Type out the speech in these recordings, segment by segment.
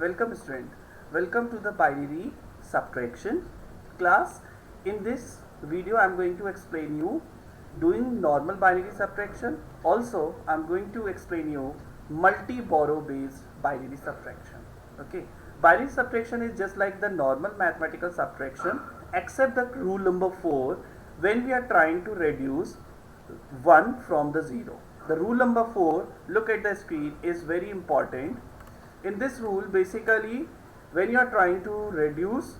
Welcome student. Welcome to the binary subtraction class. In this video I am going to explain you doing normal binary subtraction. Also I am going to explain you multi-borrow based binary subtraction. Okay. Binary subtraction is just like the normal mathematical subtraction except the rule number 4 when we are trying to reduce 1 from the 0. The rule number 4, look at the screen, is very important. In this rule, basically, when you are trying to reduce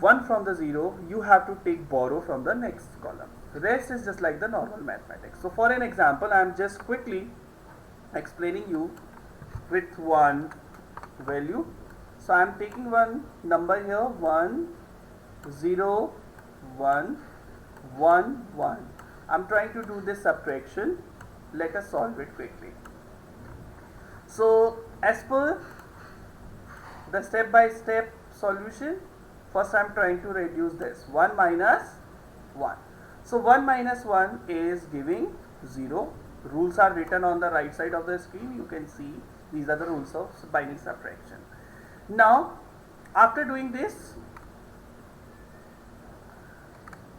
1 from the 0, you have to take borrow from the next column. The rest is just like the normal mathematics. So for an example, I am just quickly explaining you with one value. So I am taking one number here, 1, 0, 1, 1, 1. I am trying to do this subtraction. Let us solve it quickly. So as per the step-by-step solution, first I am trying to reduce this 1 minus 1. So 1 minus 1 is giving 0. Rules are written on the right side of the screen. You can see these are the rules of binary subtraction. Now after doing this,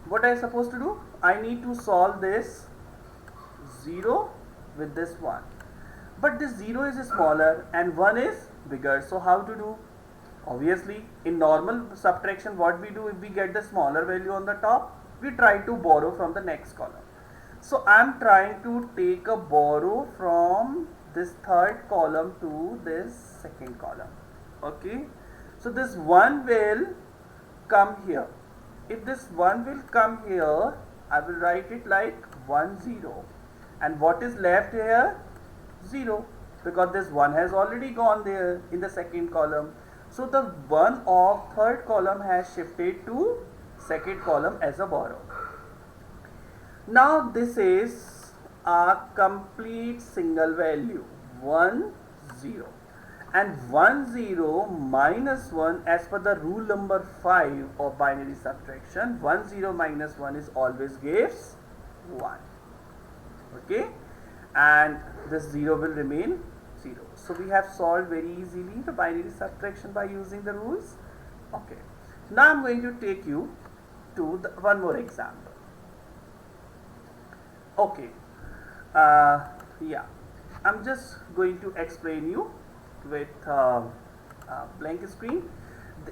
what I am supposed to do? I need to solve this 0 with this 1. But this 0 is smaller and 1 is bigger. So how to do? Obviously, in normal subtraction, what we do, if we get the smaller value on the top, we try to borrow from the next column. So I am trying to take a borrow from this third column to this second column. Okay. So this 1 will come here. If this 1 will come here, I will write it like 1, 0. And what is left here? 0, because this 1 has already gone there in the second column. So the 1 of third column has shifted to second column as a borrow. Now this is a complete single value, 1, 0. And 1, 0 minus 1, as per the rule number 5 of binary subtraction, 1, 0 minus 1 is always gives 1. Okay, and this 0 will remain 0. So we have solved very easily the binary subtraction by using the rules. Okay, now I am going to take you to one more example. Okay, yeah, I am just going to explain you with blank screen.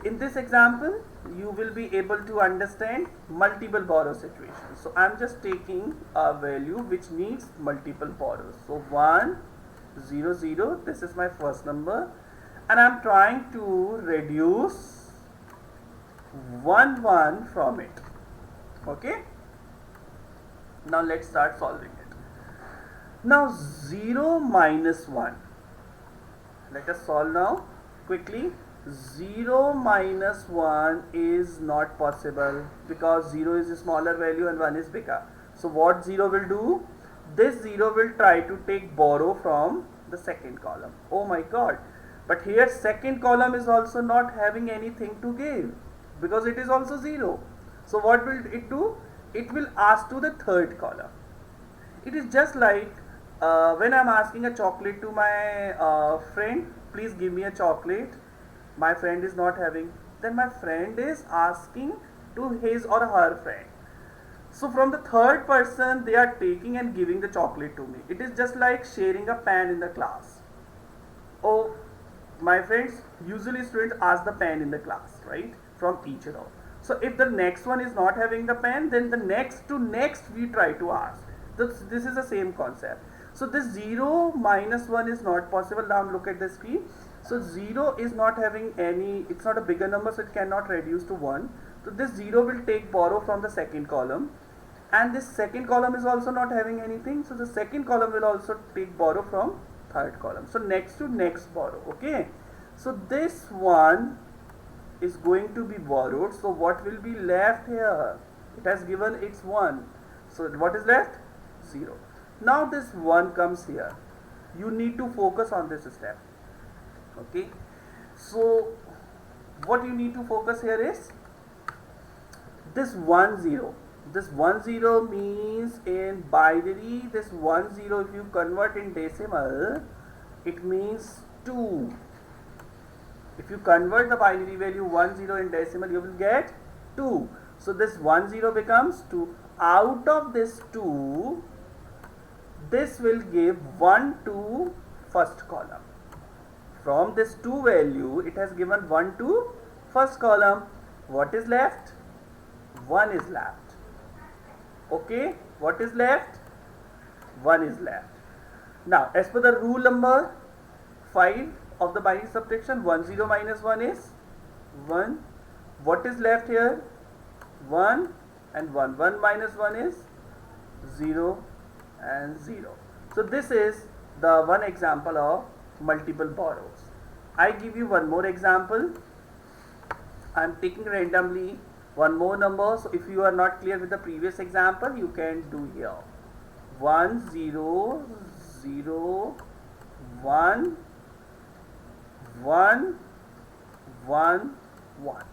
In this example, you will be able to understand multiple borrow situations. So I am just taking a value which needs multiple borrows. So 1, 0, 0, this is my first number, and I am trying to reduce 1, 1 from it. Okay. Now let's start solving it. Now 0 minus 1. Let us solve now quickly. 0 minus 1 is not possible because 0 is a smaller value and 1 is bigger. So what 0 will do? This 0 will try to take borrow from the second column. Oh my god. But here second column is also not having anything to give because it is also 0. So what will it do? It will ask to the third column. It is just like when I am asking a chocolate to my friend, please give me a chocolate. My friend is not having, then my friend is asking to his or her friend. So from the third person they are taking and giving the chocolate to me. It is just like sharing a pen in the class. Oh, my friends, usually students ask the pen in the class, right, from teacher. So if the next one is not having the pen, then the next to next we try to ask. This is the same concept. So this 0 minus 1 is not possible. Now look at the screen. So 0 is not having any, it's not a bigger number, so it cannot reduce to 1. So this 0 will take borrow from the second column, and this second column is also not having anything, so the second column will also take borrow from third column. So next to next borrow. Okay, so this one is going to be borrowed. So what will be left here? It has given its 1. So what is left? 0. Now this 1 comes here. You need to focus on this step. Okay, so what you need to focus here is this 1, 0. This 1, 0 means in binary, this 1, 0 if you convert in decimal, it means 2. If you convert the binary value 1 0 in decimal, you will get 2. So this 1 0 becomes 2. Out of this 2, this will give 1 to first column. From this 2 value, it has given 1 to first column. What is left? 1 is left. Okay, what is left? 1 is left. Now, as per the rule number 5 of the binary subtraction, 1 0 minus 1 is 1. What is left here? 1 and 1. 1 minus 1 is 0 and 0. So this is the one example of multiple borrows. I give you one more example. I am taking randomly one more number. So if you are not clear with the previous example, you can do here 1 0 0 1 1 1 1.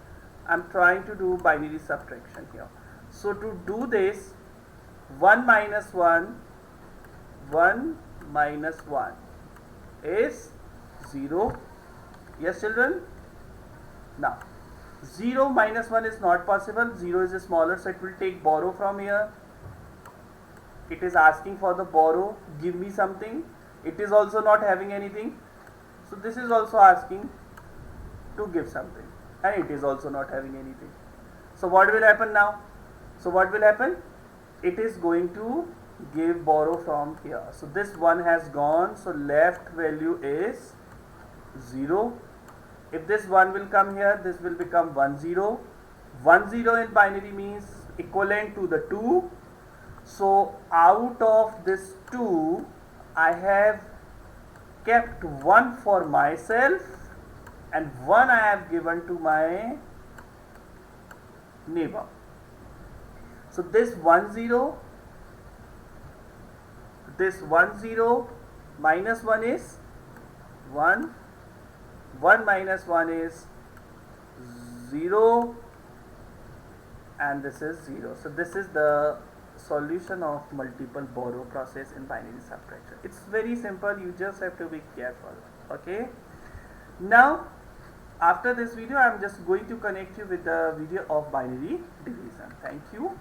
I am trying to do binary subtraction here. So to do this, 1 minus 1 minus 1 is 0. Yes children? Now 0 minus 1 is not possible. 0 is smaller, so it will take borrow from here. It is asking for the borrow, give me something. It is also not having anything. So this is also asking to give something, and it is also not having anything. So what will happen now? So what will happen? It is going to give borrow from here. So this 1 has gone, so left value is 0. If this 1 will come here, this will become 1 0. 1 0 in binary means equivalent to the 2. So out of this 2, I have kept 1 for myself and 1 I have given to my neighbor. So this 1 0, this 1 0 minus 1 is 1, 1 minus 1 is 0, and this is 0. So this is the solution of multiple borrow process in binary subtraction. It's very simple, you just have to be careful. Okay, now after this video I am just going to connect you with the video of binary division. Thank you.